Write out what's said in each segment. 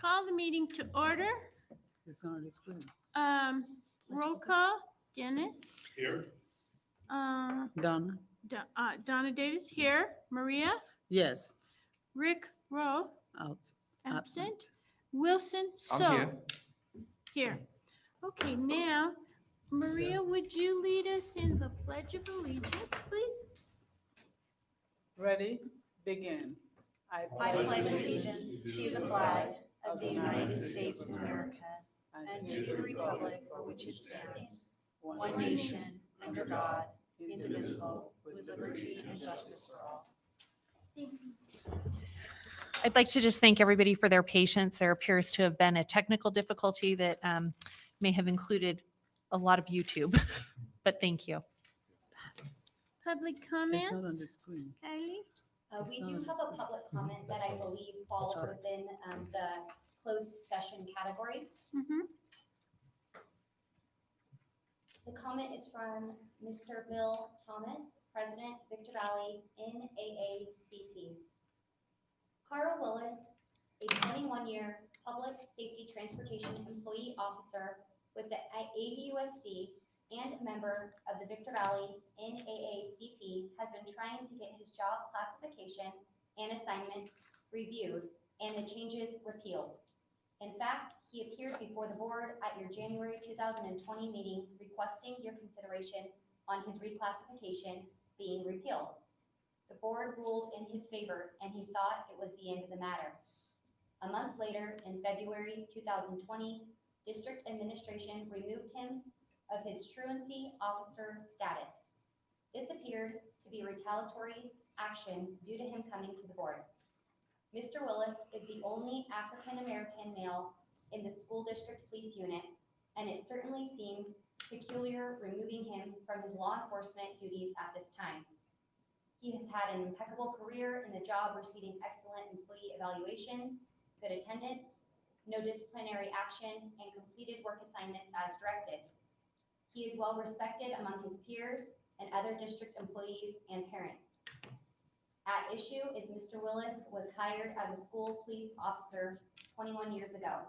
Call the meeting to order. It's on the screen. Roll call, Dennis. Here. Donna? Donna Davis here. Maria. Yes. Rick Rowe, Out. absent. Wilson I'm So. here. Here. Okay, now, Maria, would you lead us in the Pledge of Allegiance, please? Ready? Begin. I pledge allegiance to the flag of the United States of America and to the republic for which it stands, one nation, under God, indivisible, with liberty and justice for all. I'd like to just thank everybody for their patience. There appears to have been a technical difficulty that may have included a lot of YouTube, but thank you. Public It's not on the comments? screen. Kylie? We do have a public comment that I believe falls within the closed session category. Mm-hmm. The comment is from Mr. Bill Thomas, President, Victor Valley NAACP. Carl Willis, a 21-year public safety transportation employee officer with the AVUSD and member of the Victor Valley NAACP, has been trying to get his job classification and assignments reviewed and the changes repealed. In fact, he appeared before the board at your January 2020 meeting requesting your consideration on his reclassification being repealed. The board ruled in his favor and he thought it was the end of the matter. A month later, in February 2020, district administration removed him of his truancy officer status. This appeared to be retaliatory action due to him coming to the board. Mr. Willis is the only African-American male in the school district police unit, and it certainly seems peculiar removing him from his law enforcement duties at this time. He has had an impeccable career in the job, receiving excellent employee evaluations, good attendance, no disciplinary action, and completed work assignments as directed. He is well respected among his peers and other district employees and parents. At issue is Mr. Willis was hired as a school police officer 21 years ago.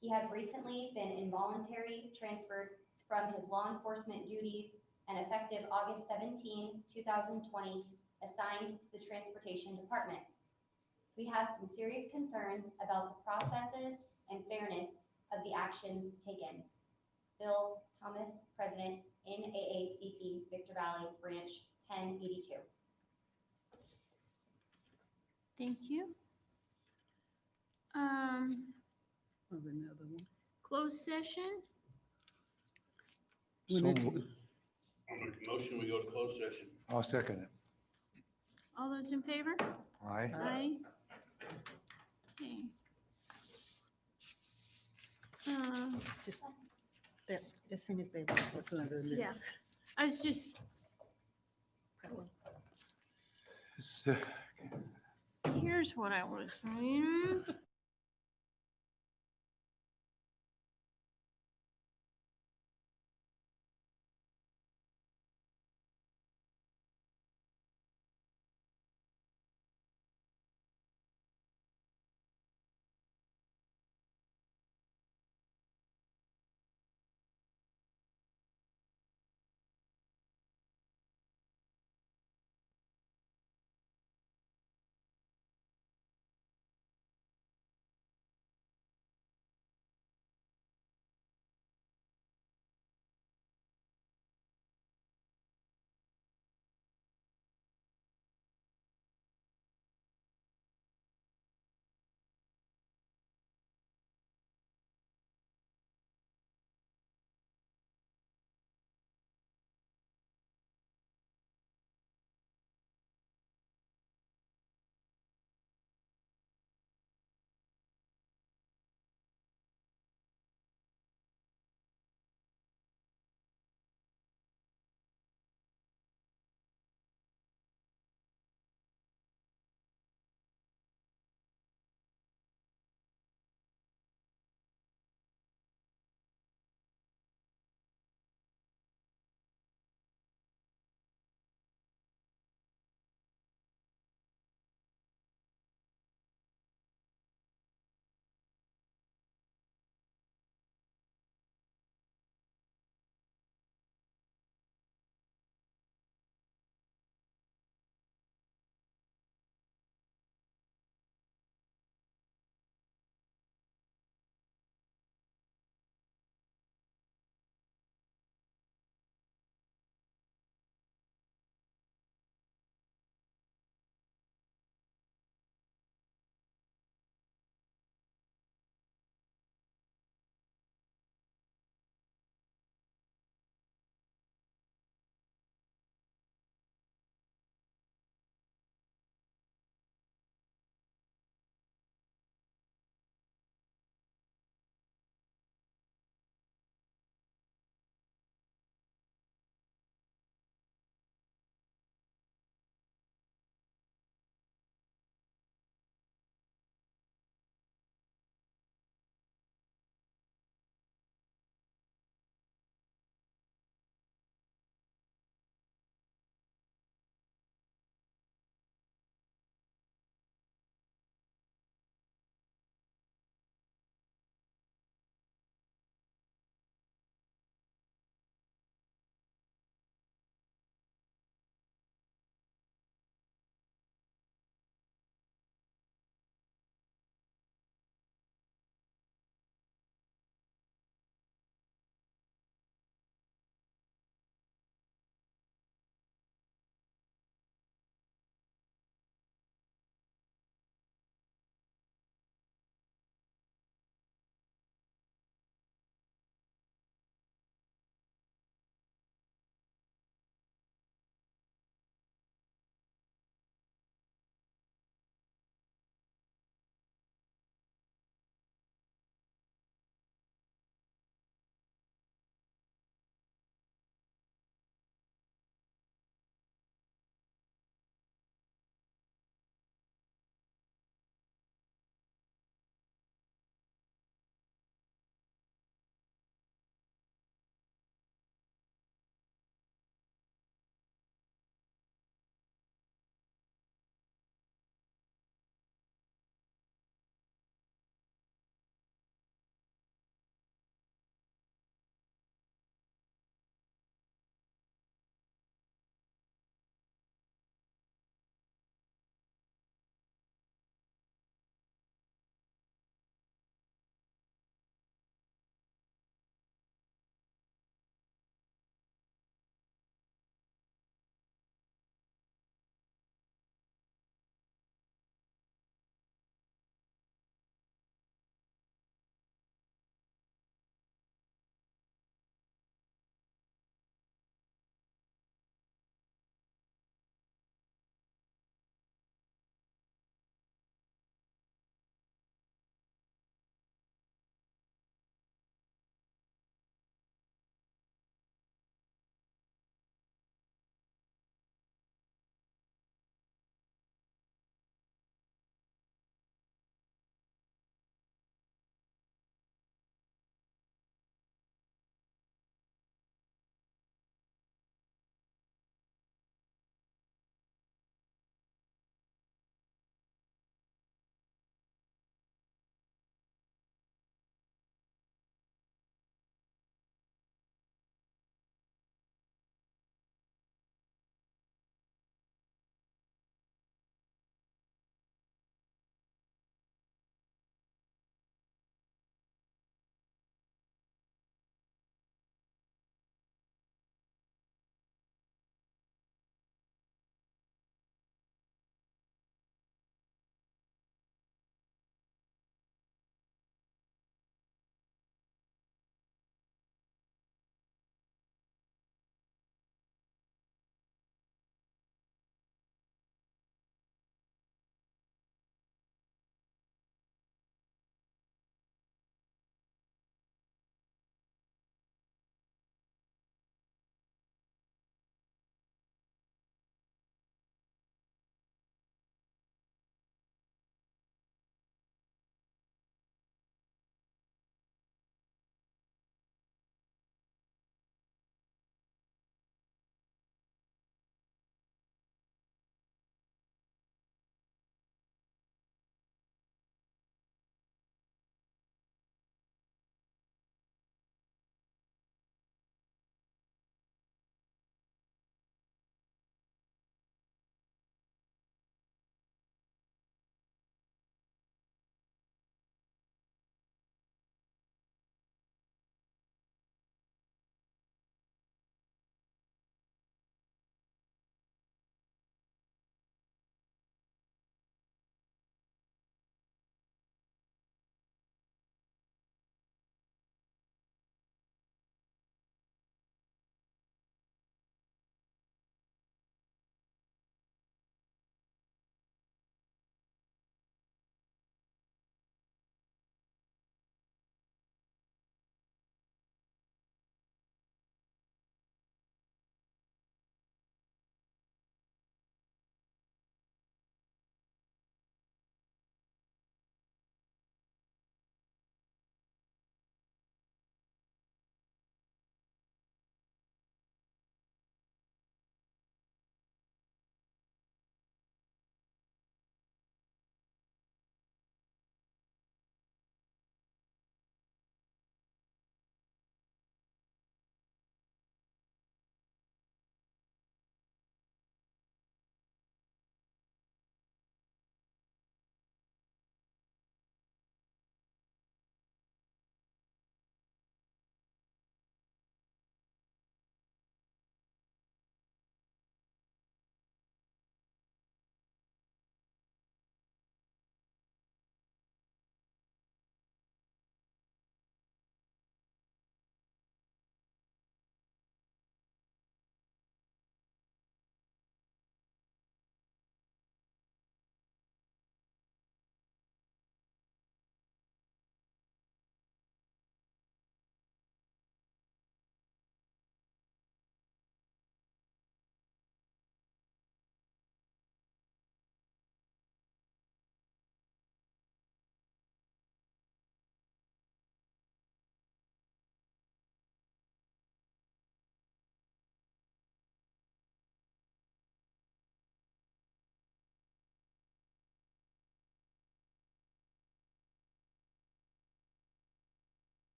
He has recently been involuntarily transferred from his law enforcement duties and effective August 17, 2020, assigned to the Transportation Department. We have some serious concerns about the processes and fairness of the actions taken. Bill Thomas, President, NAACP, Victor Valley, Branch 1082. Thank you. Of another one. Closed session? We So need to- moved. I'll make a motion, we go to closed session. I'll second it. All those in favor? Aye. Aye. Okay. Just as soon as they. That's not on the- Yeah, I was just, here's what I was saying.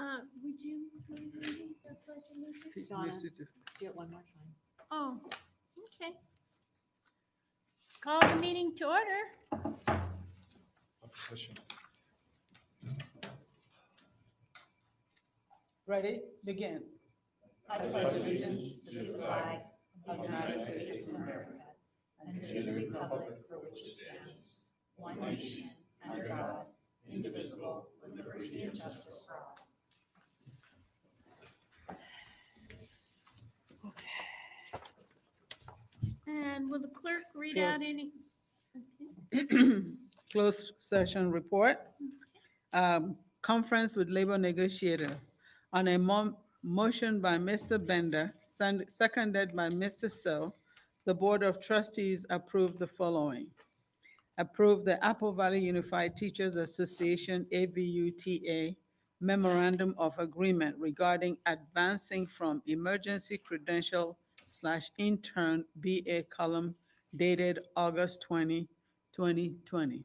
Would you read the pledge of allegiance? Donna. Do it one more time. Oh, okay. Call the meeting to order. Ready? Begin. I pledge allegiance to the flag of the United States of America and to the republic for which it stands, one nation, under God, indivisible, with liberty and justice for all. And will the clerk read out Yes. any? Closed session report. Conference with labor negotiator. On a motion by Mr. Bender, seconded by Mr. So, the Board of Trustees approved the following. Approve the Apple Valley Unified Teachers Association, AVUTA, Memorandum of Agreement regarding advancing from emergency credential / intern BA column dated August 20, 2020.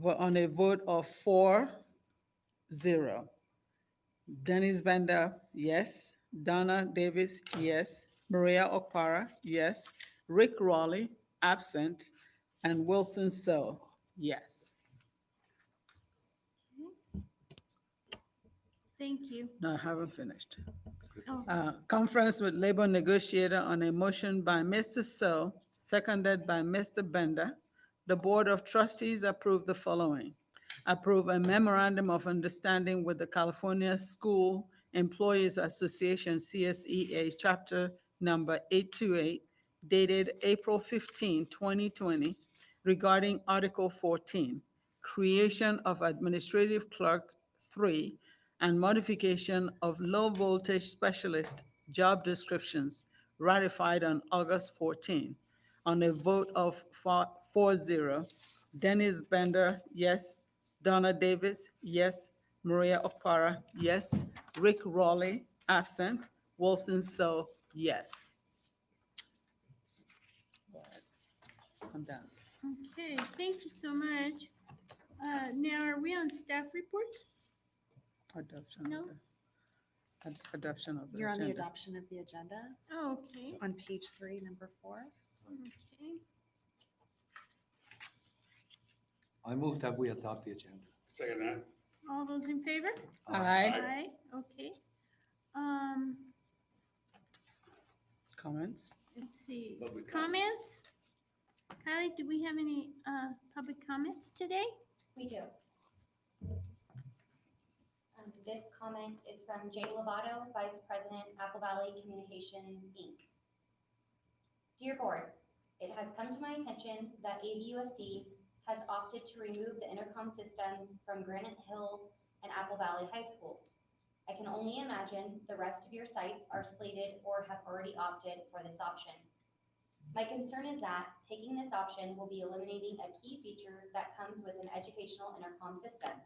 On a vote of 4-0. Dennis Bender, yes. Donna Davis, yes. Maria Okpara, yes. Rick Raleigh, absent. And Wilson So, yes. Thank you. No, I haven't finished. Oh, Conference with labor negotiator on a motion by Mr. So, seconded by Mr. Bender. The Board of Trustees approved the following. Approve a memorandum of understanding with the California School Employees Association, CSEA, chapter number 828, dated April 15, 2020, regarding Article 14, creation of administrative clerk 3, and modification of low voltage specialist job descriptions ratified on August 14. On a vote of 4-0, Dennis Bender, yes. Donna Davis, yes. Maria Okpara, yes. Rick Raleigh, absent. Wilson So, yes. I'm done. okay, thank you so much. Now, are we on staff reports? Adoption. No. Adoption of the You're on the agenda. adoption of the agenda Oh, okay, on page 3, number 4. okay. I move that we adopt the agenda. Second that. All those in favor? Aye. Okay. Comments? Let's see, Public comments? Kylie, do we have any, public comments today? We do. This comment is from Jay Lovato, Vice President, Apple Valley Communications, Inc. Dear Board, it has come to my attention that AVUSD has opted to remove the intercom systems from Granite Hills and Apple Valley High Schools. I can only imagine the rest of your sites are slated or have already opted for this option. My concern is that taking this option will be eliminating a key feature that comes with an educational intercom system.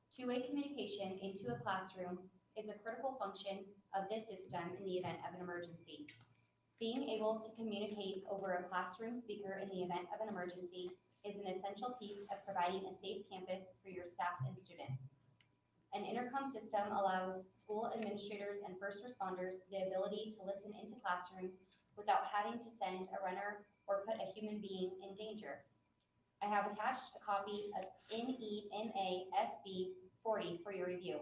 Two-way communication into a classroom is a critical function of this system in the event of an emergency. Being able to communicate over a classroom speaker in the event of an emergency is an essential piece of providing a safe campus for your staff and students. An intercom system allows school administrators and first responders the ability to listen into classrooms without having to send a runner or put a human being in danger. I have attached a copy of NEMA-SB 40 for your review.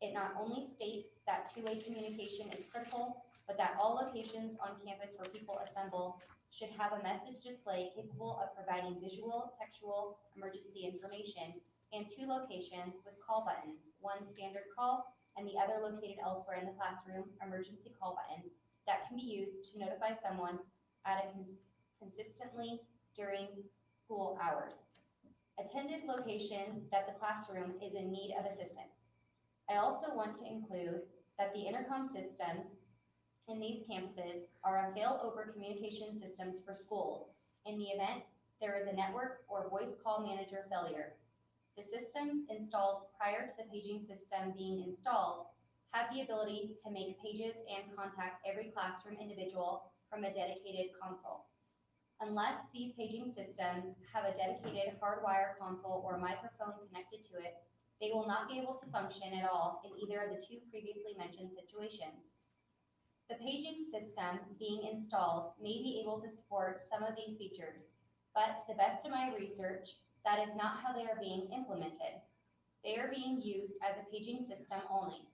It not only states that two-way communication is critical, but that all locations on campus where people assemble should have a message display capable of providing visual, textual, emergency information, and 2 locations with call buttons, one standard call and the other located elsewhere in the classroom, emergency call button, that can be used to notify someone at a consistently during school hours. Attended location that the classroom is in need of assistance. I also want to include that the intercom systems in these campuses are a failover communication systems for schools in the event there is a network or voice call manager failure. The systems installed prior to the paging system being installed have the ability to make pages and contact every classroom individual from a dedicated console. Unless these paging systems have a dedicated hardwire console or microphone connected to it, they will not be able to function at all in either of the two previously mentioned situations. The paging system being installed may be able to support some of these features, but to the best of my research, that is not how they are being implemented. They are being used as a paging system only.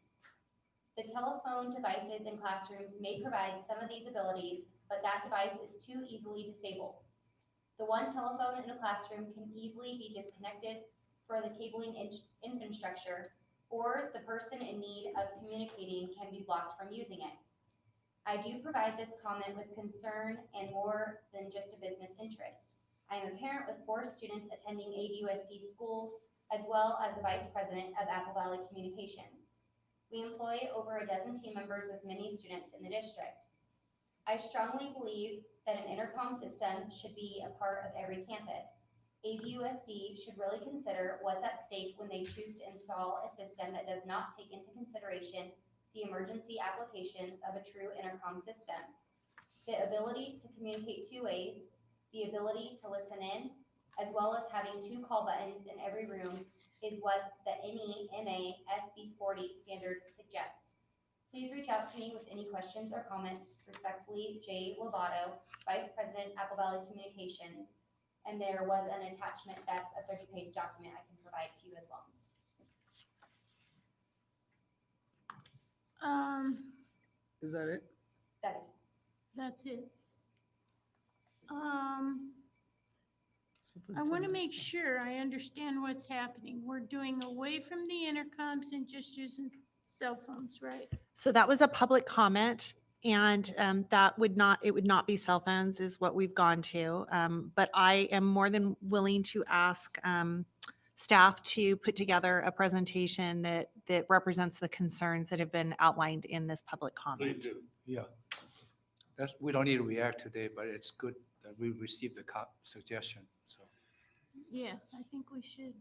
The telephone devices in classrooms may provide some of these abilities, but that device is too easily disabled. The one telephone in a classroom can easily be disconnected for the cabling infrastructure, or the person in need of communicating can be blocked from using it. I do provide this comment with concern and more than just a business interest. I am a parent with 4 students attending AVUSD schools, as well as the vice president of Apple Valley Communications. We employ over a dozen team members with many students in the district. I strongly believe that an intercom system should be a part of every campus. AVUSD should really consider what's at stake when they choose to install a system that does not take into consideration the emergency applications of a true intercom system. The ability to communicate 2 ways, the ability to listen in, as well as having 2 call buttons in every room is what the NEMA SB 40 standard suggests. Please reach out to me with any questions or comments. Respectfully, Jay Lovato, Vice President, Apple Valley Communications. And there was an attachment that's a 30-page document I can provide to you as well. Is that it? That is, That's it. I want to make sure I understand what's happening. We're doing away from the intercoms and just using cell phones, right? So that was a public comment, and it would not be cell phones is what we've gone to. But I am more than willing to ask staff to put together a presentation that represents the concerns that have been outlined in this public Please comment. do. Yeah. We don't need to react today, but it's good that we received the suggestion, so. Yes, I think we should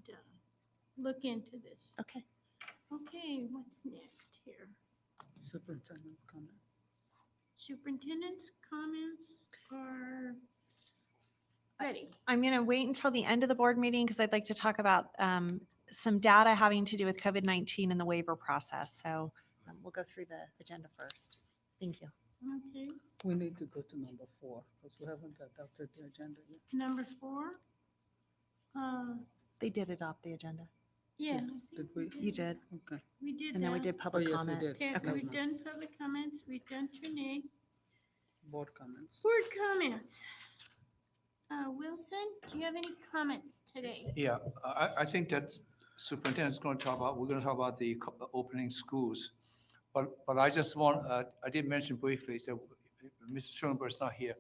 look into this. Okay. Okay, what's next here? Superintendent's comment. Superintendent's comments are ready. I'm going to wait until the end of the board meeting because I'd like to talk about some data having to do with COVID-19 and the waiver process. So we'll go through the agenda first. Thank you. Okay, We need to go to number 4 because we haven't adopted the agenda yet. number 4. They did adopt the agenda. Yeah. I Did think we? You did. Okay. We did And then we that. did public yes, we comment. did. Okay, Okay. we've done public comments, we've done Trinae. Board comments. Board comments. Wilson, do you have any comments today? Yeah, I think that superintendent's going to talk about, we're going to talk about the opening schools. But I just want, I did mention briefly, so Mr. Schoenberg's not here.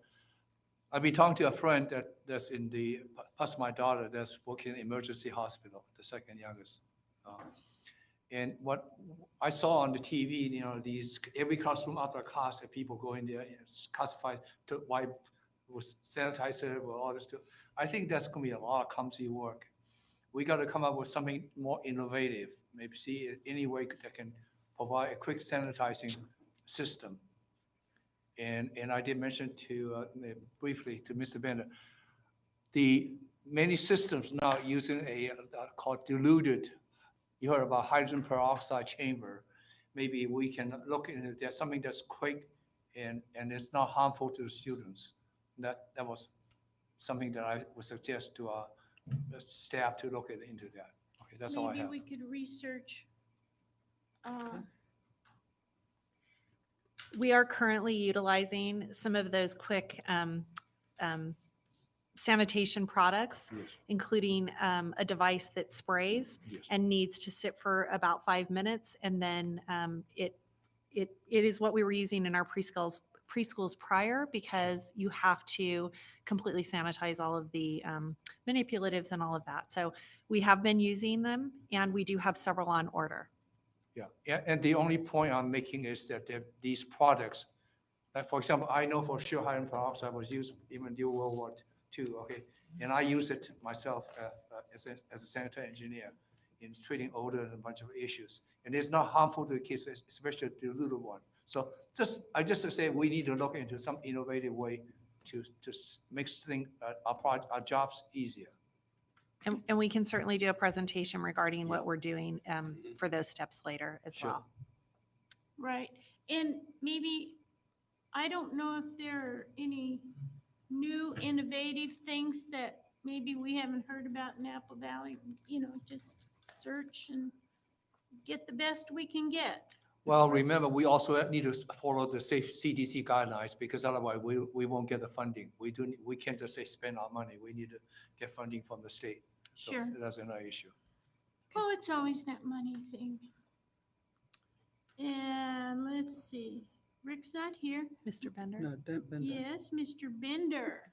I've been talking to a friend that's in the, plus my daughter that's working in emergency hospital, the second youngest. And what I saw on the TV, these, every classroom after class, that people go in there, classified to wipe with sanitizer, with all this stuff. I think that's going to be a lot of clumsy work. We got to come up with something more innovative, maybe see any way that can provide a quick sanitizing system. And I did mention to, briefly to Mr. Bender, the many systems now using a called diluted, you heard about hydrogen peroxide chamber. Maybe we can look into that, something that's quick and it's not harmful to the students. That was something that I would suggest to our staff to look into that. Okay, that's all I have. Maybe we could research. We are currently utilizing some of those quick sanitation products, Yes, including a device that sprays yes. and needs to sit for about 5 minutes. And then it is what we were using in our preschools prior, because you have to completely sanitize all of the manipulatives and all of that. So we have been using them, and we do have several on order. Yeah, and the only point I'm making is that these products, like for example, I know for sure hydrogen peroxide was used even during World War II, okay? And I use it myself as a sanitary engineer in treating odor and a bunch of issues. And it's not harmful to the kids, especially the little one. So I just say we need to look into some innovative way to make things, our jobs easier. And we can certainly do a presentation regarding what we're doing for those steps later as Sure. well. Right, and maybe, I don't know if there are any new innovative things that maybe we haven't heard about in Apple Valley, just search and get the best we can get. Well, remember, we also need to follow the safe CDC guidelines because otherwise we won't get the funding. We can't just say spend our money. We need to get funding from the state. So Sure. that's another issue. Oh, it's always that money thing. And let's see, Rick's not here. Mr. Bender? No, Bender. Yes, Mr. Bender.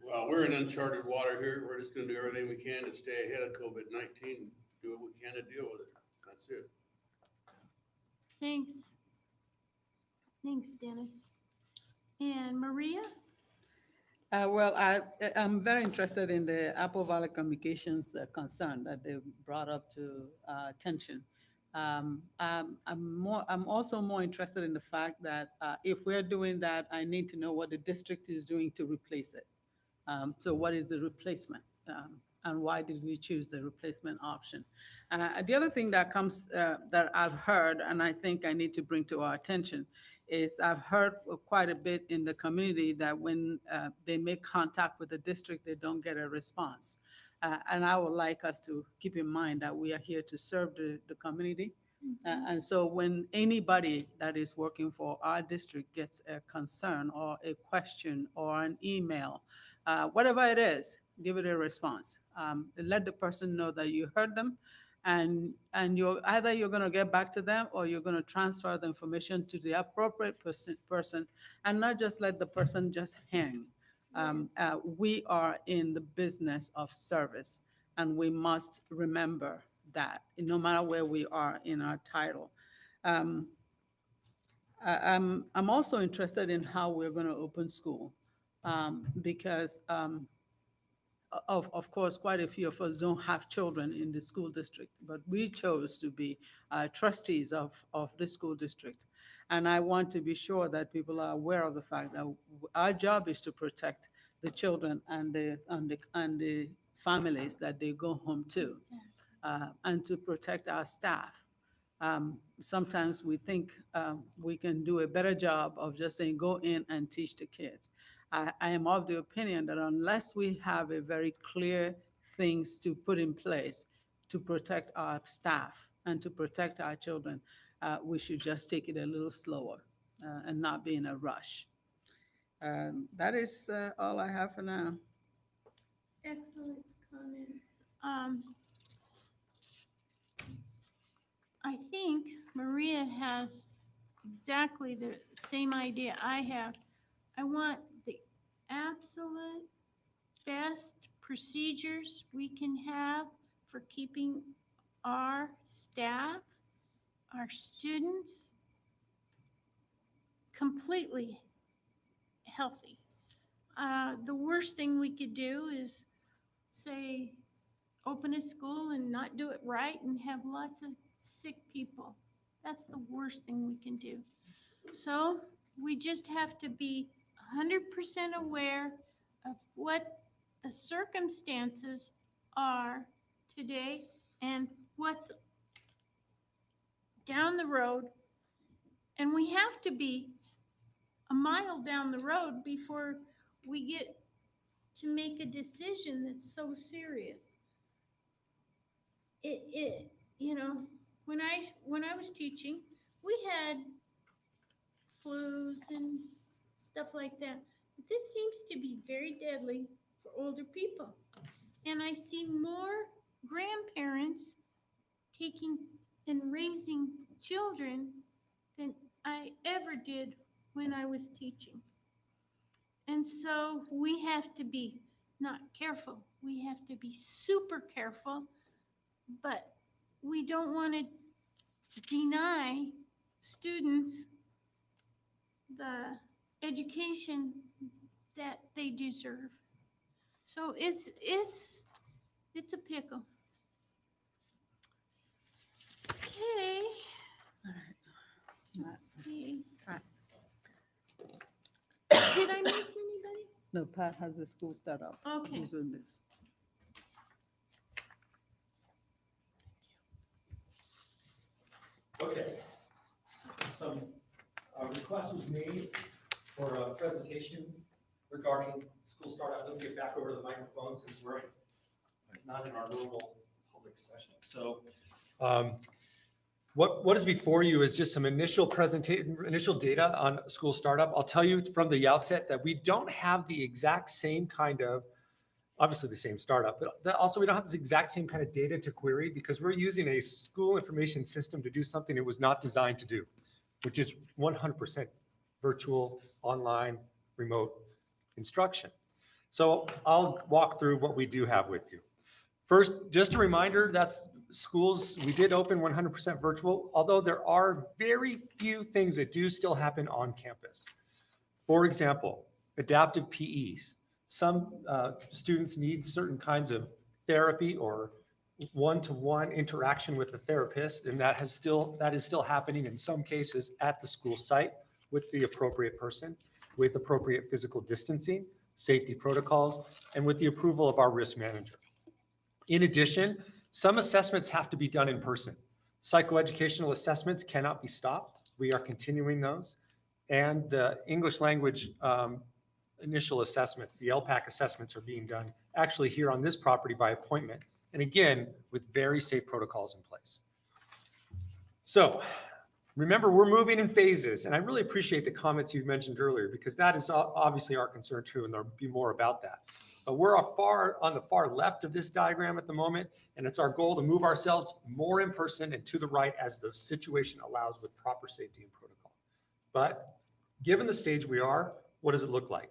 Well, we're in uncharted water here. We're just gonna do everything we can to stay ahead of COVID-19, do what we can to deal with it. That's it. Thanks. Thanks, Dennis. And Maria? Well, I'm very interested in the Apple Valley Communications concern that they brought up to attention. I'm also more interested in the fact that if we're doing that, I need to know what the district is doing to replace it. So what is the replacement? And why did we choose the replacement option? The other thing that comes, that I've heard, and I think I need to bring to our attention, is I've heard quite a bit in the community that when they make contact with the district, they don't get a response. And I would like us to keep in mind that we are here to serve the community. And so when anybody that is working for our district gets a concern or a question or an email, whatever it is, give it a response. Let the person know that you heard them, and you're going to get back to them, or you're going to transfer the information to the appropriate person, and not just let the person just hang. We are in the business of service, and we must remember that no matter where we are in our title. I'm also interested in how we're going to open school, because of course, quite a few of us don't have children in the school district, but we chose to be trustees of the school district. And I want to be sure that people are aware of the fact that our job is to protect the children and the families that they go home to, and to protect our staff. Sometimes we think we can do a better job of just saying, go in and teach the kids. I am of the opinion that unless we have a very clear things to put in place to protect our staff and to protect our children, we should just take it a little slower and not be in a rush. That is all I have for now. Excellent comments. I think Maria has exactly the same idea I have. I want the absolute best procedures we can have for keeping our staff, our students completely healthy. The worst thing we could do is say, open a school and not do it right and have lots of sick people. That's the worst thing we can do. So we just have to be 100% aware of what the circumstances are today and what's down the road. And we have to be a mile down the road before we get to make a decision that's so serious. When I was teaching, we had flus and stuff like that. But this seems to be very deadly for older people. And I see more grandparents taking and raising children than I ever did when I was teaching. And so we have to be not careful. We have to be super careful, but we don't want to deny students the education that they deserve. So it's a pickle. Okay. Let's see. Did I miss anybody? No, Pat has the school start up. Okay. He's with this. request was made for a presentation regarding school startup. Let me get back over to the microphone since we're not in our normal public session. So what is before you is just some initial data on school startup. I'll tell you from the outset that we don't have the exact same kind of, obviously the same startup, but also we don't have this exact same kind of data to query because we're using a school information system to do something it was not designed to do, which is 100% virtual, online, remote instruction. So I'll walk through what we do have with you. First, just a reminder that schools, we did open 100% virtual, although there are very few things that do still happen on campus. For example, adaptive PEs. Some students need certain kinds of therapy or one-to-one interaction with the therapist, and that is still happening in some cases at the school site with the appropriate person, with appropriate physical distancing, safety protocols, and with the approval of our risk manager. In addition, some assessments have to be done in person. Psychoeducational assessments cannot be stopped. We are continuing those. And the English language initial assessments, the LPAC assessments, are being done actually here on this property by appointment. And again, with very safe protocols in place. So remember, we're moving in phases. And I really appreciate the comments you mentioned earlier, because that is obviously our concern too, and there'll be more about that. But we're on the far left of this diagram at the moment, and it's our goal to move ourselves more in person and to the right as the situation allows with proper safety and protocol. But given the stage we are, what does it look like?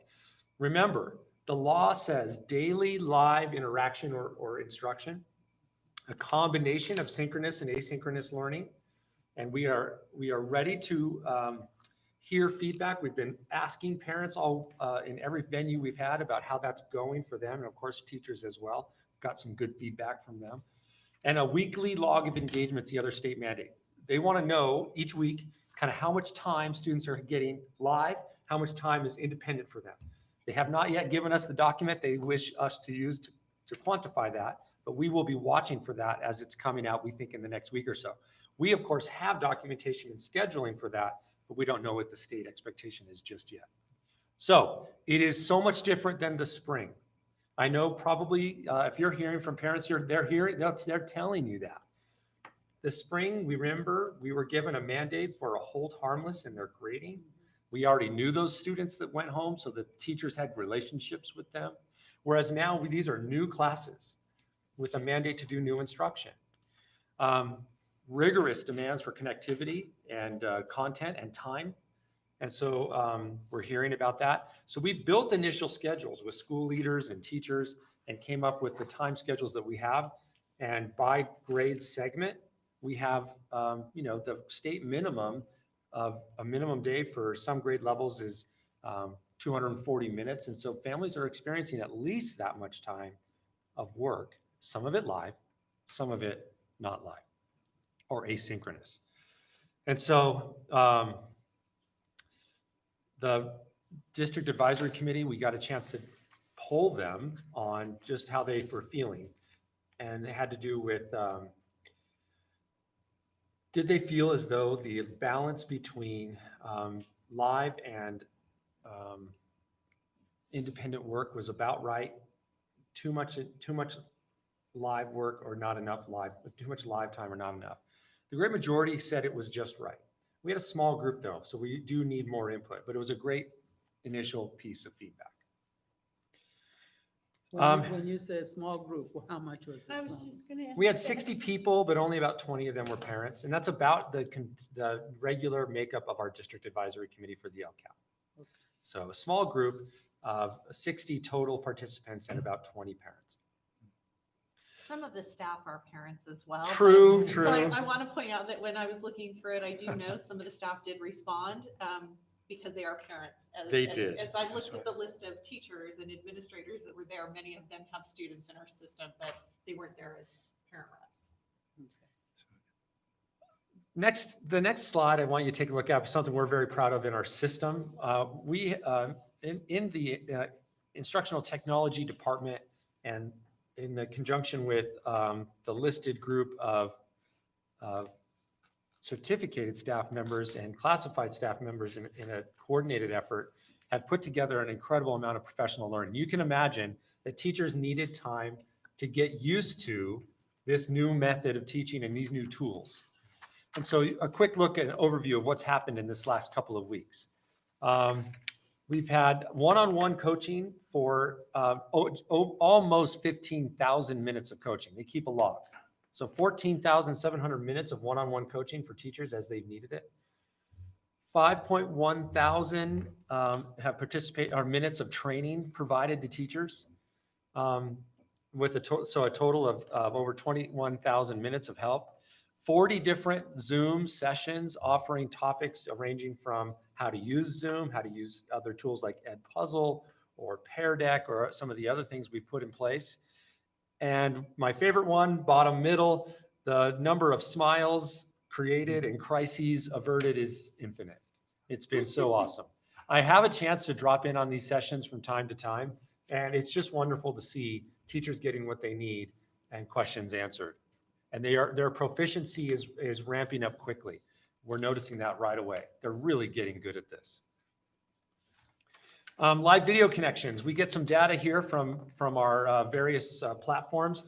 Remember, the law says daily live interaction or instruction, a combination of synchronous and asynchronous learning. And we are ready to hear feedback. We've been asking parents all in every venue we've had about how that's going for them, and of course teachers as well. Got some good feedback from them. And a weekly log of engagement's the other state mandate. They want to know each week kind of how much time students are getting live, how much time is independent for them. They have not yet given us the document they wish us to use to quantify that, but we will be watching for that as it's coming out, we think, in the next week or so. We, of course, have documentation and scheduling for that, but we don't know what the state expectation is just yet. So it is so much different than the spring. I know probably if you're hearing from parents, they're telling you that. The spring, we remember we were given a mandate for a hold harmless in their grading. We already knew those students that went home, so the teachers had relationships with them. Whereas now these are new classes with a mandate to do new instruction. Rigorous demands for connectivity and content and time. And so we're hearing about that. So we built initial schedules with school leaders and teachers and came up with the time schedules that we have. And by grade segment, we have, the state minimum of a minimum day for some grade levels is 240 minutes. And so families are experiencing at least that much time of work, some of it live, some of it not live or asynchronous. And so the district advisory committee, we got a chance to poll them on just how they were feeling. And it had to do with, did they feel as though the balance between live and independent work was about right? Too much live work or not enough live, too much live time or not enough? The great majority said it was just right. We had a small group though, so we do need more input, but it was a great initial piece of feedback. When you say small group, how much was I it? was just gonna ask. We had that. 60 people, but only about 20 of them were parents. And that's about the regular makeup of our district advisory committee for the LCAP. Okay. So a small group of 60 total participants and about 20 parents. Some of the staff are parents as well. True, So I true. want to point out that when I was looking through it, I do know some of the staff did respond because they are parents. They did. As I looked That's at right. the list of teachers and administrators that were there, many of them have students in our system, but they weren't there as parent reps. The next slide I want you to take a look at, something we're very proud of in our system. We, in the instructional technology department and in the conjunction with the listed group of certificated staff members and classified staff members in a coordinated effort have put together an incredible amount of professional learning. You can imagine that teachers needed time to get used to this new method of teaching and these new tools. And so a quick look at an overview of what's happened in this last couple of weeks. We've had one-on-one coaching for almost 15,000 minutes of coaching. They keep a log. So 14,700 minutes of one-on-one coaching for teachers as they've needed it. 5.1 thousand have participated, or minutes of training provided to teachers, with a total of over 21,000 minutes of help. 40 different Zoom sessions offering topics ranging from how to use Zoom, how to use other tools like Edpuzzle or Pear Deck or some of the other things we put in place. And my favorite one, bottom middle, the number of smiles created and crises averted is infinite. It's been so awesome. I have a chance to drop in on these sessions from time to time, and it's just wonderful to see teachers getting what they need and questions answered. And their proficiency is ramping up quickly. We're noticing that right away. They're really getting good at this. Live video connections. We get some data here from our various platforms.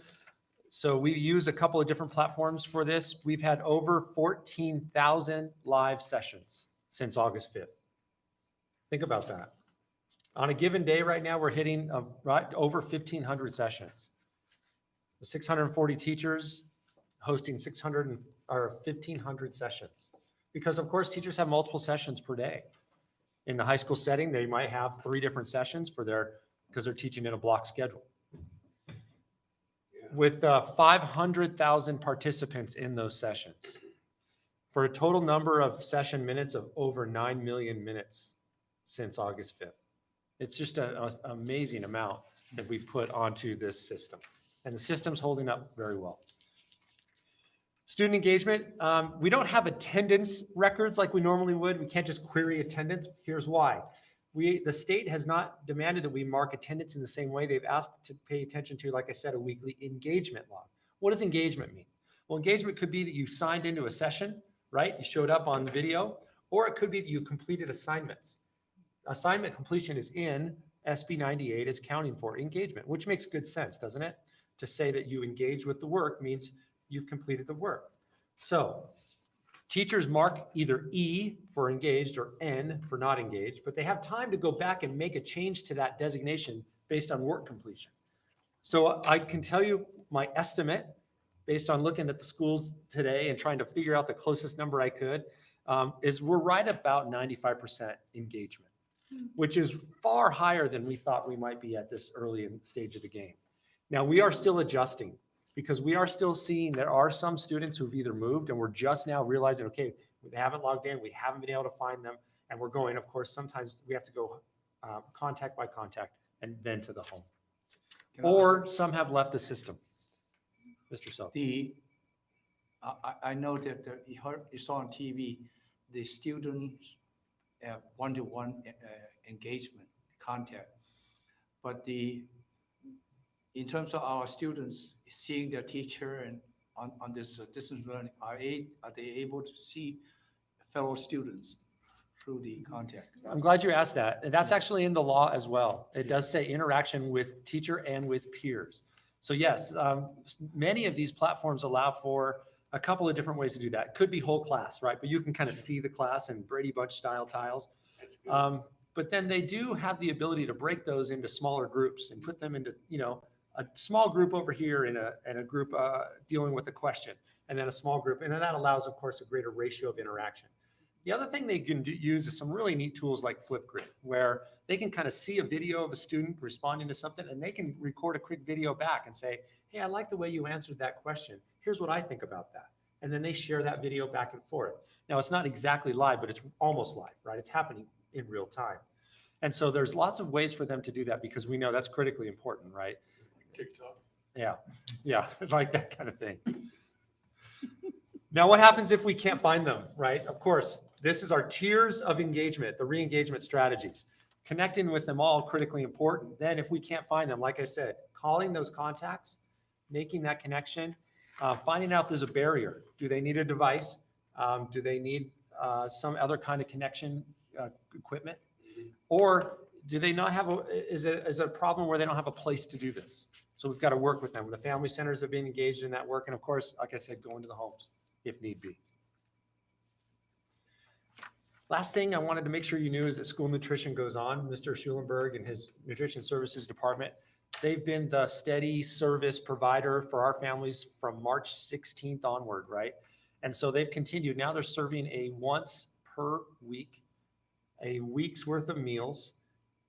So we use a couple of different platforms for this. We've had over 14,000 live sessions since August 5th. Think about that. On a given day right now, we're hitting right over 1,500 sessions. 640 teachers hosting 1,500 sessions. Because of course, teachers have multiple sessions per day. In the high school setting, they might have 3 different sessions because they're teaching in a block schedule. With 500,000 participants in those sessions, for a total number of session minutes of over 9 million minutes since August 5th. It's just an amazing amount that we've put onto this system. And the system's holding up very well. Student engagement, we don't have attendance records like we normally would. We can't just query attendance. Here's why. The state has not demanded that we mark attendance in the same way. They've asked to pay attention to, like I said, a weekly engagement log. What does engagement mean? Well, engagement could be that you signed into a session, right? You showed up on the video, or it could be that you completed assignments. Assignment completion is in SB 98 is counting for engagement, which makes good sense, doesn't it? To say that you engage with the work means you've completed the work. So teachers mark either E for engaged or N for not engaged, but they have time to go back and make a change to that designation based on work completion. So I can tell you my estimate based on looking at the schools today and trying to figure out the closest number I could, is we're right about 95% engagement, which is far higher than we thought we might be at this early stage of the game. Now we are still adjusting because we are still seeing there are some students who've either moved and we're just now realizing, okay, they haven't logged in, we haven't been able to find them, and we're going, of course, sometimes we have to go contact by contact and then to the home. Or some have left the system. Mr. Self. I know that you saw on TV, the students have one-to-one engagement contact, but in terms of our students seeing their teacher and on this distance learning, are they able to see fellow students through the contact? I'm glad you asked that. And that's actually in the law as well. It does say interaction with teacher and with peers. So yes, many of these platforms allow for a couple of different ways to do that. Could be whole class, right? But you can kind of see the class in Brady Bunch style tiles. But then they do have the ability to break those into smaller groups and put them into, a small group over here and a group dealing with a question, and then a small group. And then that allows, of course, a greater ratio of interaction. The other thing they can use is some really neat tools like Flipgrid, where they can kind of see a video of a student responding to something, and they can record a quick video back and say, hey, I like the way you answered that question. Here's what I think about that. And then they share that video back and forth. Now, it's not exactly live, but it's almost live, right? It's happening in real time. And so there's lots of ways for them to do that because we know that's critically important, right? TikTok. Yeah, like that kind of thing. Now, what happens if we can't find them, right? Of course, this is our tiers of engagement, the re-engagement strategies. Connecting with them all critically important. Then if we can't find them, like I said, calling those contacts, making that connection, finding out if there's a barrier. Do they need a device? Do they need some other kind of connection equipment? Or do they not have is it a problem where they don't have a place to do this? So we've got to work with them. The family centers are being engaged in that work. And of course, like I said, go into the homes if need be. Last thing I wanted to make sure you knew is that school nutrition goes on. Mr. Schulenberg and his nutrition services department, they've been the steady service provider for our families from March 16th onward, right? And so they've continued. Now they're serving a once per week, a week's worth of meals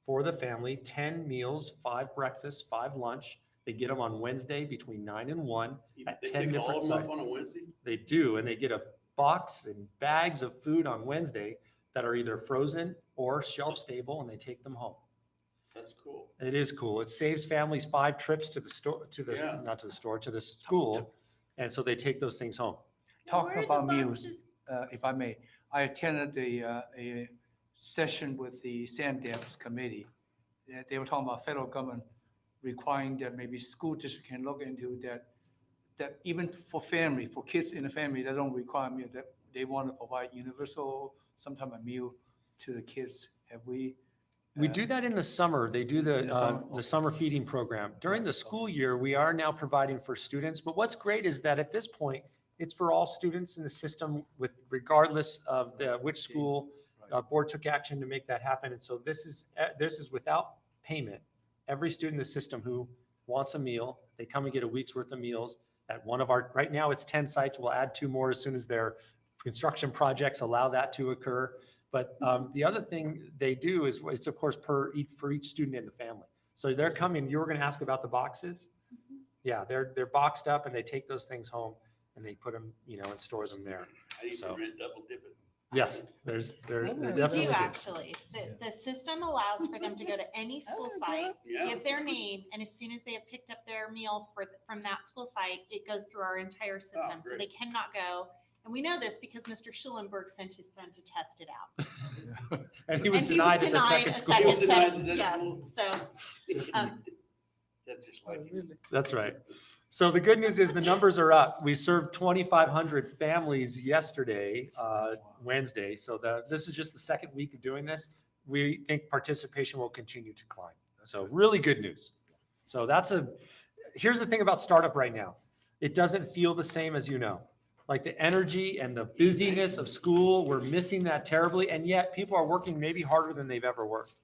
for the family, 10 meals, 5 breakfasts, 5 lunch. They get them on Wednesday between 9 and 1 at 10 different sites. On a Wednesday? They do, and they get a box and bags of food on Wednesday that are either frozen or shelf stable, and they take them home. That's cool. It is cool. It saves families 5 trips to the store, Yeah. not to the store, to the school. And so they take those things home. Now, where Talking are about the meals, boxes? if I may, I attended a session with the SANDEPS committee. They were talking about federal government requiring that maybe school district can look into that even for family, for kids in the family, they don't require meal, that they want to provide universal, some type of meal to the kids. Have we? We do that in the summer. They do In the summer, the okay. summer feeding program. During the school year, we are now providing for students. But what's great is that at this point, it's for all students in the system with regardless of which school board took action to make that happen. And so this is without payment. Every student in the system who wants a meal, they come and get a week's worth of meals at one of our, right now it's 10 sites. We'll add 2 more as soon as their construction projects allow that to occur. But the other thing they do is it's of course for each student in the family. So they're coming, you were going to ask about the boxes. Yeah, they're boxed up and they take those things home and they put them, and store them there. I need So- to rent double dipping. Yes, they're We definitely. do actually. The system allows for them to go to any school site, Yeah. give their name, and as soon as they have picked up their meal from that school site, it goes through our entire system. So great. they cannot go, and we know this because Mr. Schulenberg sent his son to test it out. And he was And denied at the second a school. second Was denied set. at the second Yes, school? so, That's just like it. That's right. So the good news is the numbers are up. We served 2,500 families yesterday, Wednesday. So this is just the second week of doing this. We think participation will continue to climb. So really good news. So here's the thing about startup right now. It doesn't feel the same as like the energy and the busyness of school. We're missing that terribly. And yet people are working maybe harder than they've ever worked.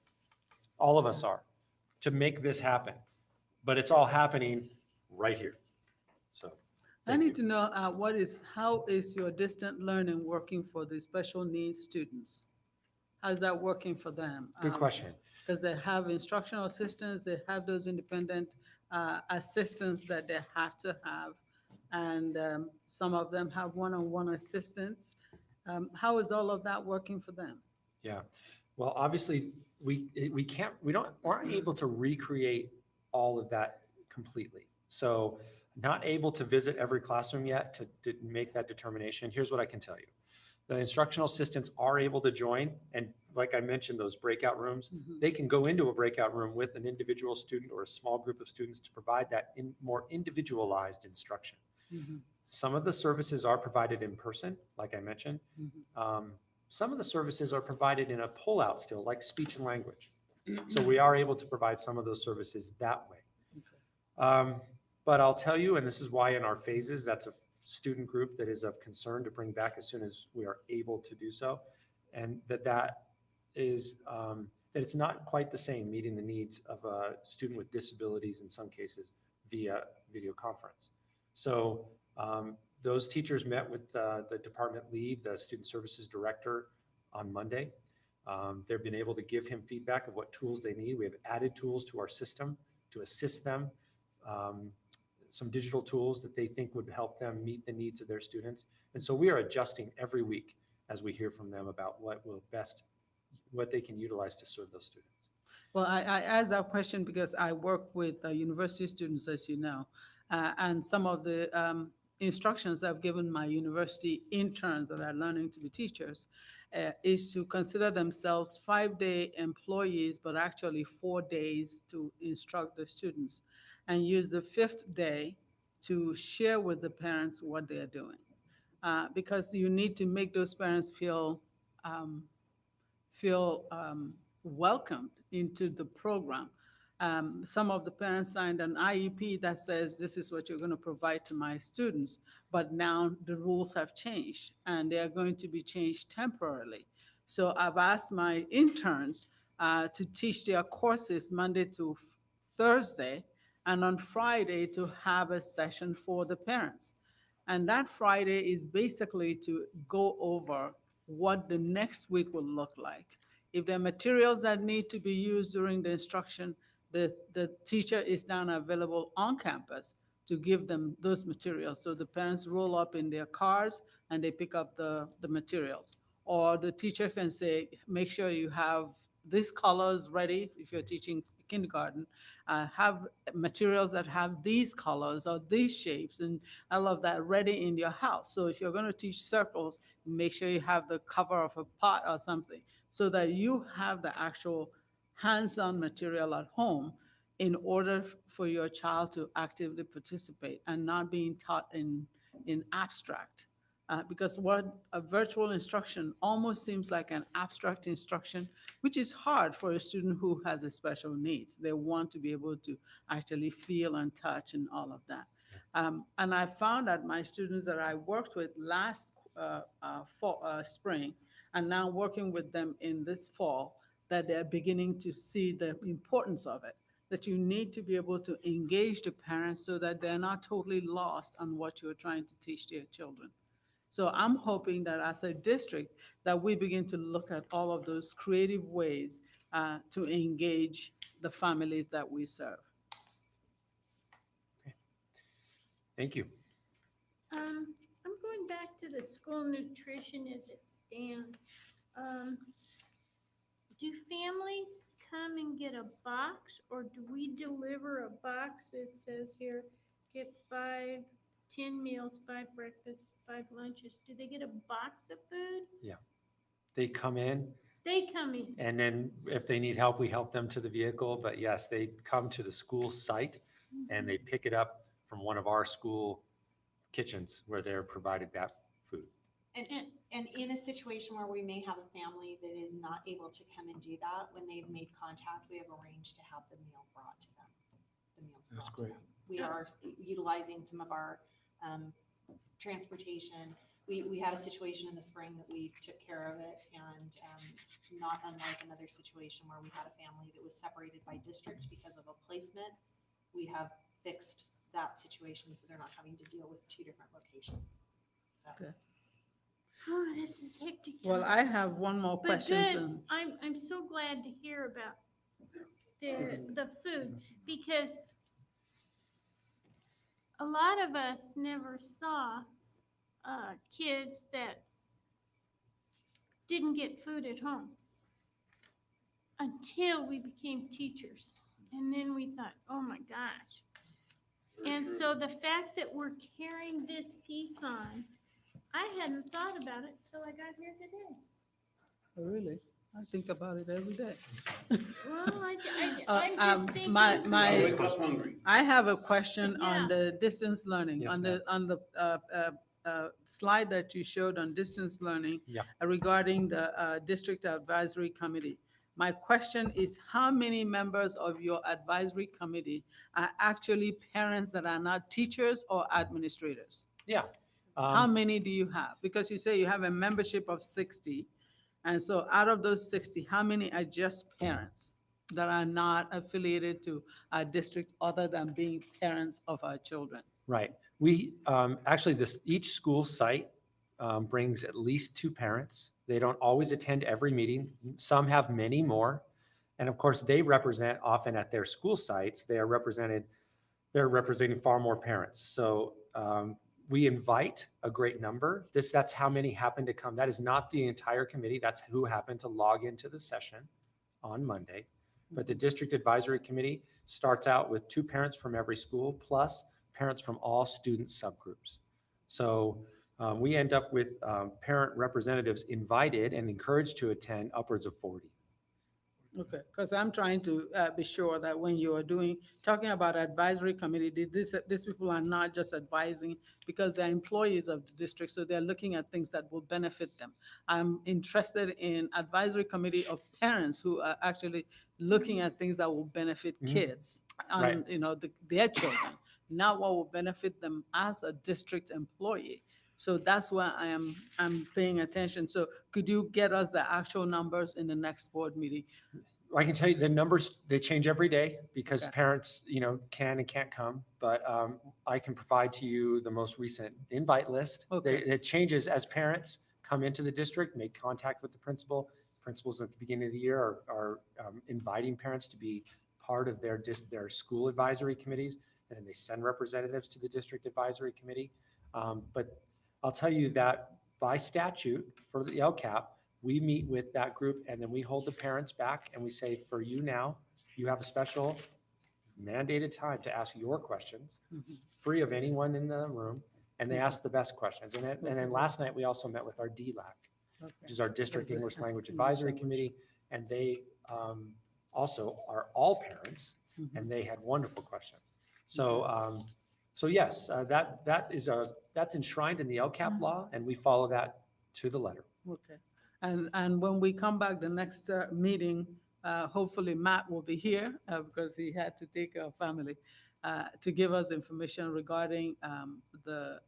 All of us are to make this happen. But it's all happening right here. So. I thank need you. to know how is your distant learning working for the special needs students? How's that working for them? Good question. Because they have instructional assistants, they have those independent assistants that they have to have. And some of them have one-on-one assistants. How is all of that working for them? Yeah. Well, obviously we aren't able to recreate all of that completely. So not able to visit every classroom yet to make that determination. Here's what I can tell you. The instructional assistants are able to join. And like I mentioned, those breakout rooms, they can go into a breakout room with an individual student or a small group of students to provide that more individualized instruction. Mhm. Some of the services are provided in person, like I mentioned. Some of the services are provided in a pullout still, like speech and language. So we are able to provide some of those services that way. But I'll tell you, and this is why in our phases, that's a student group that is of concern to bring back as soon as we are able to do so. And that is, that it's not quite the same meeting the needs of a student with disabilities in some cases via video conference. So those teachers met with the department lead, the student services director on Monday. They've been able to give him feedback of what tools they need. We have added tools to our system to assist them, some digital tools that they think would help them meet the needs of their students. And so we are adjusting every week as we hear from them about what they can utilize to serve those students. Well, I asked that question because I work with university students, as you know, and some of the instructions I've given my university interns that are learning to be teachers is to consider themselves 5-day employees, but actually 4 days to instruct the students, and use the 5th day to share with the parents what they are doing. because you need to make those parents um, feel welcomed into the program. Some of the parents signed an IEP that says this is what you're going to provide to my students, but now the rules have changed and they are going to be changed temporarily. So I've asked my interns to teach their courses Monday to Thursday, and on Friday to have a session for the parents. And that Friday is basically to go over what the next week will look like. If there are materials that need to be used during the instruction, the teacher is now available on campus to give them those materials. So the parents roll up in their cars and they pick up the materials. Or the teacher can say, make sure you have these colors ready if you're teaching kindergarten, have materials that have these colors or these shapes and all of that ready in your house. So if you're going to teach circles, make sure you have the cover of a pot or something so that you have the actual hands-on material at home in order for your child to actively participate and not being taught in abstract. Because what a virtual instruction almost seems like an abstract instruction, which is hard for a student who has a special needs. They want to be able to actually feel and touch and all of that. And I found that my students that I worked with last spring and now working with them in this fall, that they're beginning to see the importance of it, that you need to be able to engage the parents so that they're not totally lost on what you're trying to teach their children. So I'm hoping that as a district, that we begin to look at all of those creative ways to engage the families that we serve. Thank you. I'm going back to the school nutrition as it stands. Do families come and get a box, or do we deliver a box that says here, get 10 meals, 5 breakfasts, 5 lunches? Do they get a box of food? They come in, They come in. and then if they need help, we help them to the vehicle. But yes, they come to the school site and they pick it up from one of our school kitchens where they're provided that food. And in a situation where we may have a family that is not able to come and do that, when they've made contact, we have arranged to have the meal brought to them. The meals That's brought to great. them. We are utilizing some of our transportation. We had a situation in the spring that we took care of it, and not unlike another situation where we had a family that was separated by district because of a placement, we have fixed that situation so they're not having to deal with 2 different locations. So. Okay. Oh, this is hectic. Well, time. I have one more But question. good, I'm so glad to hear about the food, because a lot of us never saw kids that didn't get food at home until we became teachers. And then we thought, oh my gosh. And so the fact that we're carrying this piece on, I hadn't thought about it till I got here today. Oh, really? I think about it every day. Well, I'm just thinking. My- I wake up hungry. I have a question Yeah. on the distance learning, Yes, on the slide that you showed on distance learning Yeah. regarding the district advisory committee. My question is, how many members of your advisory committee are actually parents that are not teachers or administrators? Yeah. How many do you have? Because you say you have a membership of 60. And so out of those 60, how many are just parents that are not affiliated to a district other than being parents of our children? Right. We, actually, each school site brings at least 2 parents. They don't always attend every meeting. Some have many more. And of course, they represent often at their school sites, they're representing far more parents. So we invite a great number. That's how many happen to come. That is not the entire committee. That's who happened to log into the session on Monday. But the district advisory committee starts out with 2 parents from every school plus parents from all student subgroups. So we end up with parent representatives invited and encouraged to attend upwards of 40. Okay, because I'm trying to be sure that when you are talking about advisory committee, these people are not just advising because they're employees of the district, so they're looking at things that will benefit them. I'm interested in advisory committee of parents who are actually looking at things that will benefit Mhm. kids Right. and, their children, not what will benefit them as a district employee. So that's why I'm paying attention. So could you get us the actual numbers in the next board meeting? I can tell you the numbers, they change every day because Okay. parents, can and can't come. But I can provide to you the most recent invite list. Okay. It changes as parents come into the district, make contact with the principal. Principals at the beginning of the year are inviting parents to be part of their school advisory committees. And then they send representatives to the district advisory committee. But I'll tell you that by statute for the LCAP, we meet with that group and then we hold the parents back and we say, for you now, you have a special mandated time to ask your questions, Mhm. free of anyone in the room, and they ask the best questions. And then last night, we also met with our DLAC, which Okay. is our District That's it. English That's Language English Advisory language. Committee, and they also are all parents, Mhm. and they had wonderful questions. So yes, that's enshrined in the LCAP law, and we follow that to the letter. Okay. And when we come back the next meeting, hopefully Matt will be here because he had to take our family to give us information regarding the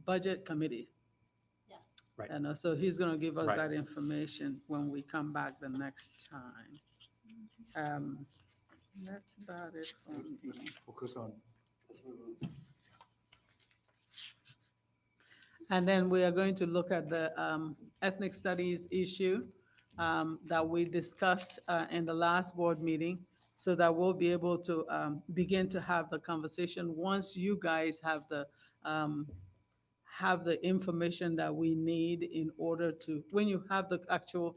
budget committee. Yes. Right. And so he's going to give us Right. that information when we come back the next time. That's about it for me. Let's focus on, And then we are going to look at the ethnic studies issue that we discussed in the last board meeting, so that we'll be able to begin to have the conversation once you guys have the information that we need in order to, when you have the actual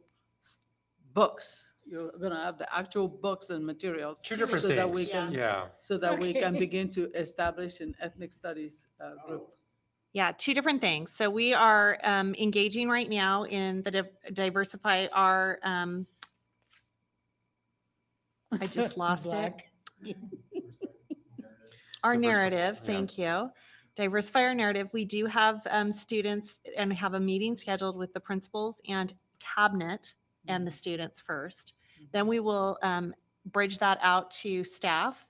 books, you're gonna have the actual books and materials. Two different so that we things. can- Yeah. So that we can Okay. begin to establish an ethnic studies group. Yeah, two different things. So we are engaging right now in the diversify our, I just lost it. Black. Our Diversify, narrative, yeah. thank you. Diversify our narrative. We do have students and have a meeting scheduled with the principals and cabinet and the students first. Then we will bridge that out to staff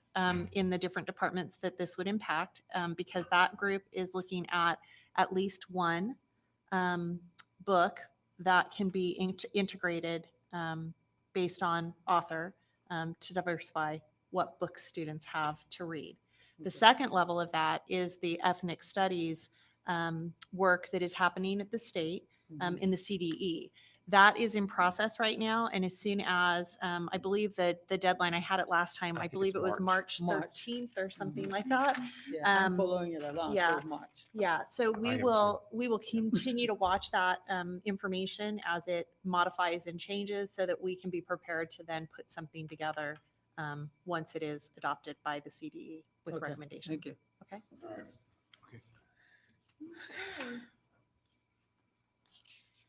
in the different departments that this would impact, because that group is looking at least one book that can be integrated based on author to diversify what books students have to read. The second level of that is the ethnic studies work that is happening at the state in the CDE. That is in process right now, and as soon as, I believe that the deadline, I had it last time, I I think believe it's it was March. March 13th or something like that. Yeah, I'm Um, following it along yeah. till March. Yeah, so I we am will continue to watch that information as it modifies and changes so that we can be prepared to then put something together once it is adopted by the CDE with Okay, recommendations. Thank you. Okay? All right.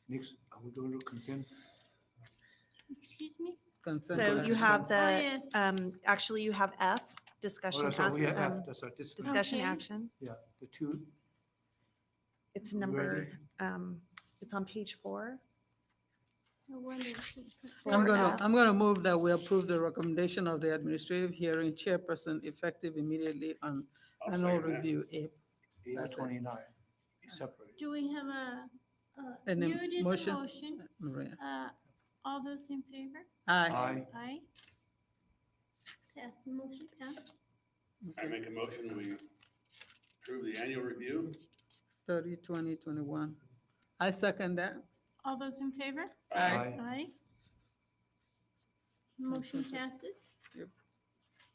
next, are we going to consent? Excuse me? Consent So you action. have Oh, the, yes. actually you have F, Oh, discussion, that's right, we have act- F, that's our discussion, discussion Okay. action. yeah, the two, It's You number, ready? it's on page 4. No wonder. I'm gonna, F. I'm gonna move that we approve the recommendation of the administrative hearing chairperson effective immediately on I'll annual second that. review. eight 29, separate. Do we have a, Any you did the motion? motion. Maria. All those in favor? Aye. Aye. Aye. Pass, the motion passed. I make a motion, we approve the annual review. 30/20/21. I second that. All those in favor? Aye. Aye. Motion passes. Yep.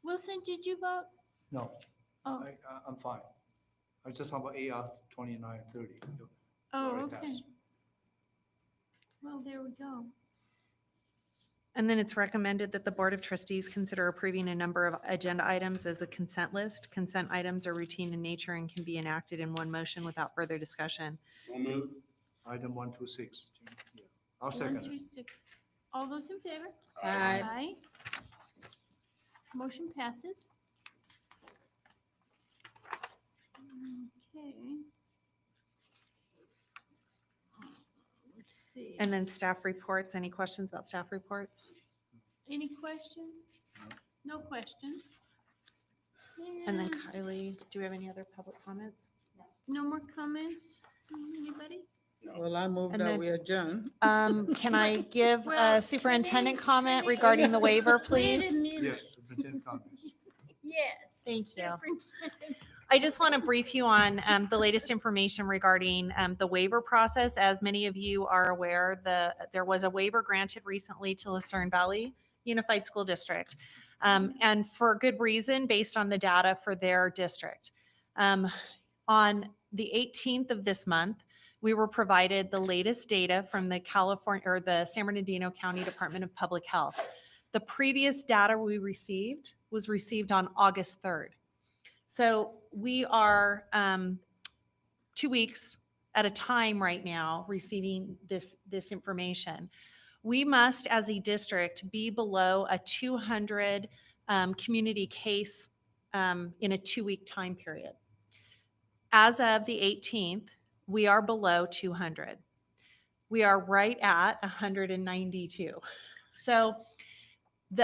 Wilson, did you vote? No, Oh, I'm fine. I just talking about AR 29, 30. oh, already okay. passed. Well, there we go. And then it's recommended that the Board of Trustees consider approving a number of agenda items as a consent list. Consent items are routine in nature and can be enacted in one motion without further discussion. So moved. Item 1 through 6. Yeah. I'll 1 second through it. 6. All those in favor? Aye. Motion passes. Okay. Let's see. And then staff reports, any questions about staff reports? Any questions? No questions? And then And Kylie, do we have any other public comments? no more comments? Anybody? Well, I move And that then- we adjourn. Can I give Well, a superintendent can I- comment can I- regarding the waiver, Wait a please? minute. Yes, superintendent comments. Yes. Thank you. Superintendent. I just want to brief you on the latest information regarding the waiver process. As many of you are aware, there was a waiver granted recently to Lucerne Valley Unified School District, and for good reason, based on the data for their district. On the 18th of this month, we were provided the latest data from the San Bernardino County Department of Public Health. The previous data we received was received on August 3rd. So we are 2 weeks at a time right now receiving this information. We must, as a district, be below a 200 community case in a 2-week time period. As of the 18th, we are below 200. We are right at 192. So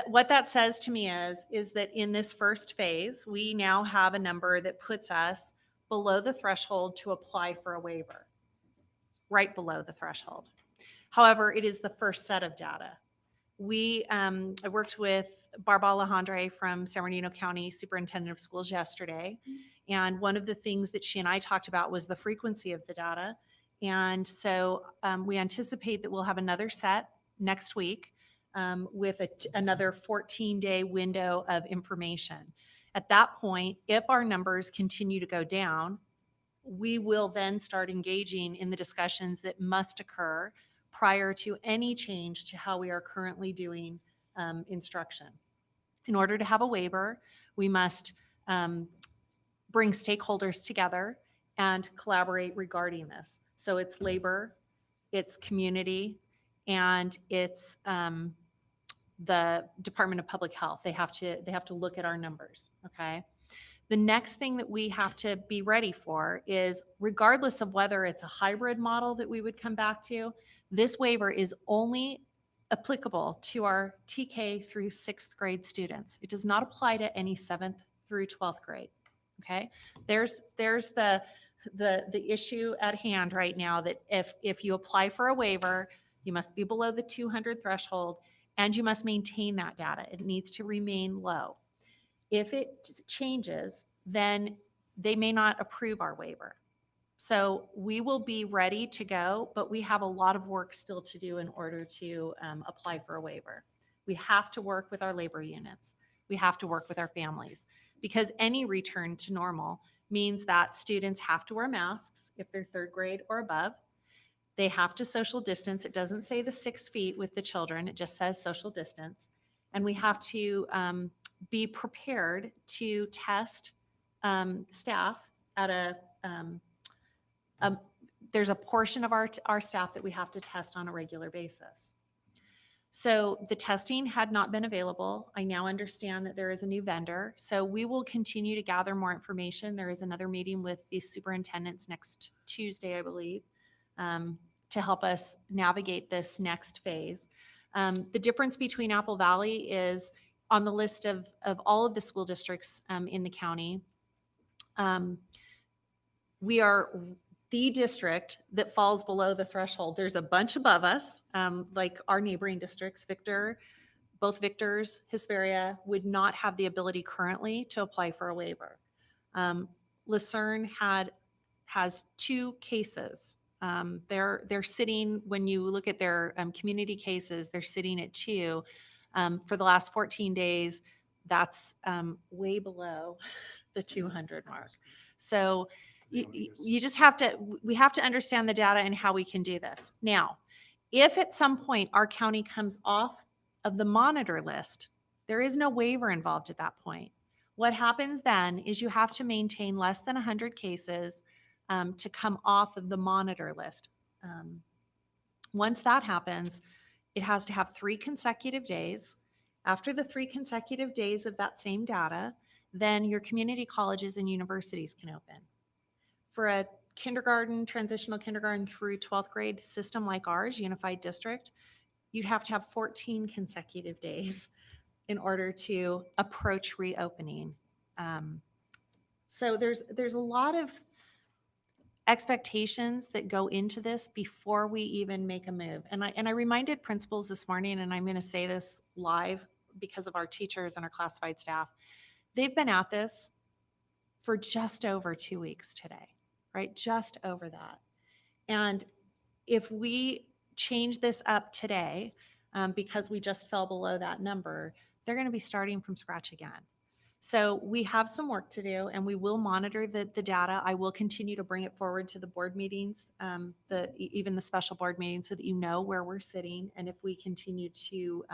what that says to me is that in this first phase, we now have a number that puts us below the threshold to apply for a waiver, right below the threshold. However, it is the first set of data. I worked with Barb Alejandre from San Bernardino County Superintendent of Schools yesterday, and one of the things that she and I talked about was the frequency of the data. And so we anticipate that we'll have another set next week with another 14-day window of information. At that point, if our numbers continue to go down, we will then start engaging in the discussions that must occur prior to any change to how we are currently doing instruction. In order to have a waiver, we must bring stakeholders together and collaborate regarding this. So it's labor, it's community, and it's the Department of Public Health. They have to look at our numbers, okay? The next thing that we have to be ready for is, regardless of whether it's a hybrid model that we would come back to, this waiver is only applicable to our TK through 6th grade students. It does not apply to any 7th through 12th grade, okay? There's the issue at hand right now that if you apply for a waiver, you must be below the 200 threshold and you must maintain that data. It needs to remain low. If it changes, then they may not approve our waiver. So we will be ready to go, but we have a lot of work still to do in order to apply for a waiver. We have to work with our labor units. We have to work with our families, because any return to normal means that students have to wear masks if they're 3rd grade or above. They have to social distance. It doesn't say the 6 feet with the children. It just says social distance. And we have to be prepared to test staff at there's a portion of our staff that we have to test on a regular basis. So the testing had not been available. I now understand that there is a new vendor. So we will continue to gather more information. There is another meeting with the superintendents next Tuesday, I believe, to help us navigate this next phase. The difference between Apple Valley is on the list of all of the school districts in the county. We are the district that falls below the threshold. There's a bunch above us, like our neighboring districts. Both Victor's, Hesperia would not have the ability currently to apply for a waiver. Lucerne has 2 cases. They're sitting, when you look at their community cases, they're sitting at 2. For the last 14 days, that's way below the 200 mark. So we have to understand the data and how we can do this. Now, if at some point our county comes off of the monitor list, there is no waiver involved at that point. What happens then is you have to maintain less than 100 cases to come off of the monitor list. Once that happens, It has to have 3 consecutive days. After the 3 consecutive days of that same data, then your community colleges and universities can open. For a kindergarten, transitional kindergarten through 12th grade system like ours, unified district, you'd have to have 14 consecutive days in order to approach reopening. So there's a lot of expectations that go into this before we even make a move. And I reminded principals this morning, and I'm going to say this live because of our teachers and our classified staff. They've been at this for just over 2 weeks today, right? Just over that. And if we change this up today, because we just fell below that number, they're going to be starting from scratch again. So we have some work to do, and we will monitor the data. I will continue to bring it forward to the board meetings, even the special board meetings, so that you know where we're sitting. And if we continue to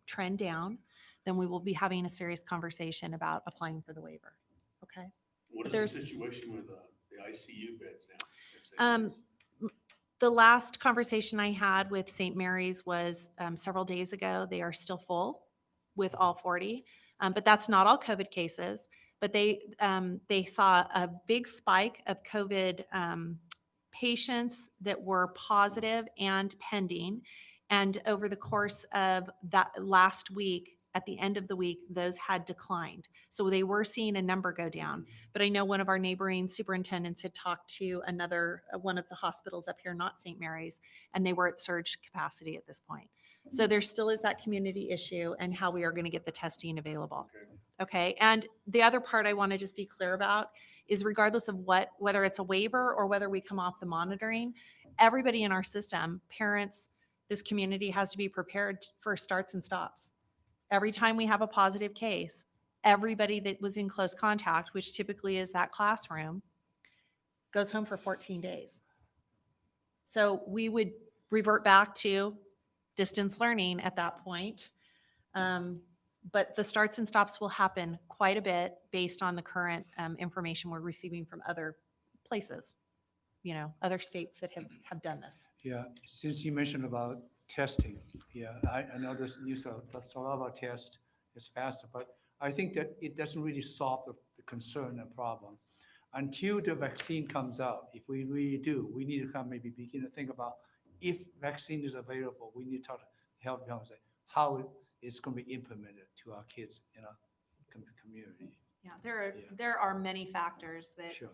trend down, then we will be having a serious conversation about applying for the waiver. Okay. What is There's- the situation with the ICU beds now? at St. Um, Mary's? The last conversation I had with St. Mary's was several days ago. They are still full with all 40, but that's not all COVID cases. But they saw a big spike of COVID patients that were positive and pending. And over the course of that last week, at the end of the week, those had declined. So they were seeing a number go down. But I know one of our neighboring superintendents had talked to another, one of the hospitals up here, not St. Mary's, and they were at surge capacity at this point. So there still is that community issue and how we are going to get the testing available. Okay. Okay. And the other part I want to just be clear about is regardless of whether it's a waiver or whether we come off the monitoring, everybody in our system, parents, this community has to be prepared for starts and stops. Every time we have a positive case, everybody that was in close contact, which typically is that classroom, goes home for 14 days. So we would revert back to distance learning at that point. But the starts and stops will happen quite a bit based on the current information we're receiving from other places, other states that have done this. Yeah, since you mentioned about testing, yeah, I know this news, that's a lot about test, it's faster, but I think that it doesn't really solve the concern and problem. Until the vaccine comes out, if we really do, we need to maybe begin to think about if vaccine is available, we need to talk to health department, say how it's going to be implemented to our kids in our community. Yeah, Yeah. there are many factors that Sure.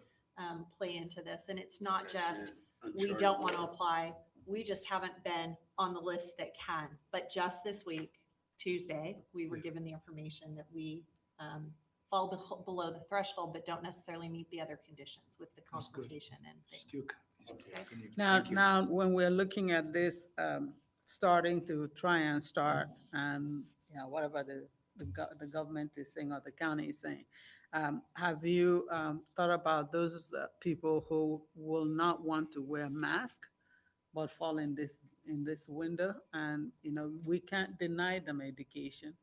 play into this, and it's not just we Uncharted don't want to water. apply. We just haven't been on the list that can. But just this week, Tuesday, we were Yeah. given the information that we fall below the threshold, but don't necessarily meet the other conditions with the That's good. consultation and things. Still. Okay. Now, when we're looking at this, starting to try and start, and whatever the government is saying or the county is saying, have you thought about those people who will not want to wear mask, but fall in this window, and we can't deny them education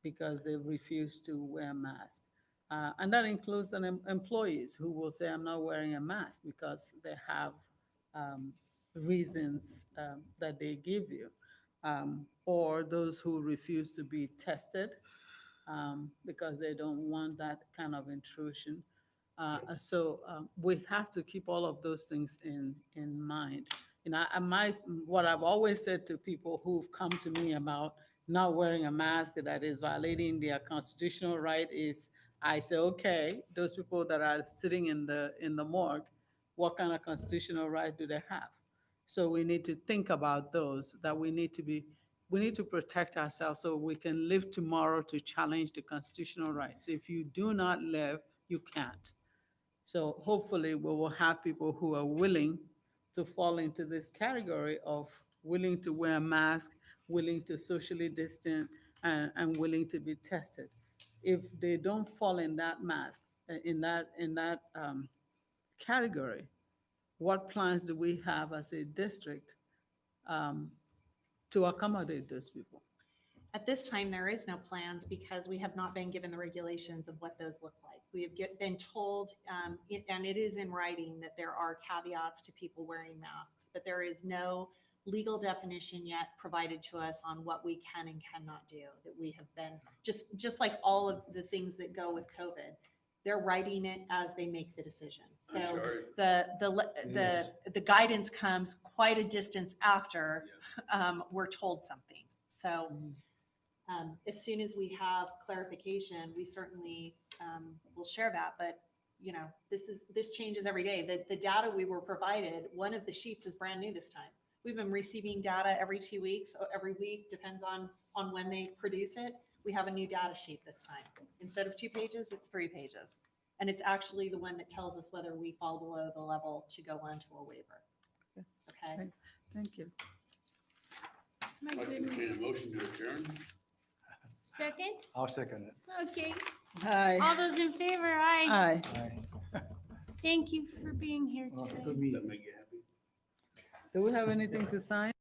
because they refuse to wear a mask. And that includes employees who will say, I'm not wearing a mask because they have reasons that they give you. Or those who refuse to be tested because they don't want that kind of intrusion. So we have to keep all of those things in mind. What I've always said to people who've come to me about not wearing a mask that is violating their constitutional right is, I say, okay, those people that are sitting in the morgue, what kind of constitutional right do they have? So we need to think about those, that we need to protect ourselves so we can live tomorrow to challenge the constitutional rights. If you do not live, you can't. So hopefully we will have people who are willing to fall into this category of willing to wear a mask, willing to socially distance, and willing to be tested. If they don't fall in that mask, in that category, what plans do we have as a district to accommodate those people? At this time, there is no plans because we have not been given the regulations of what those look like. We have been told, and it is in writing, that there are caveats to people wearing masks, but there is no legal definition yet provided to us on what we can and cannot do, that we have been, just like all of the things that go with COVID, they're writing it as they make the decision. So Uncharted. the guidance comes quite a distance after we're told something. So as soon as we have clarification, we certainly will share that. But you know, this changes every day. The data we were provided, one of the sheets is brand new this time. We've been receiving data every 2 weeks, or every week, depends on when they produce it. We have a new data sheet this time. Instead of 2 pages, it's 3 pages. And it's actually the one that tells us whether we fall below the level to go on to a waiver. Okay? Thank you. My I'd like to goodness. entertain a motion to adjourn. Second? I'll second it. Okay. Aye. All those in favor, aye. Aye. Thank you for being here Well, today. good Does meeting. that make you happy? Do we have anything to sign?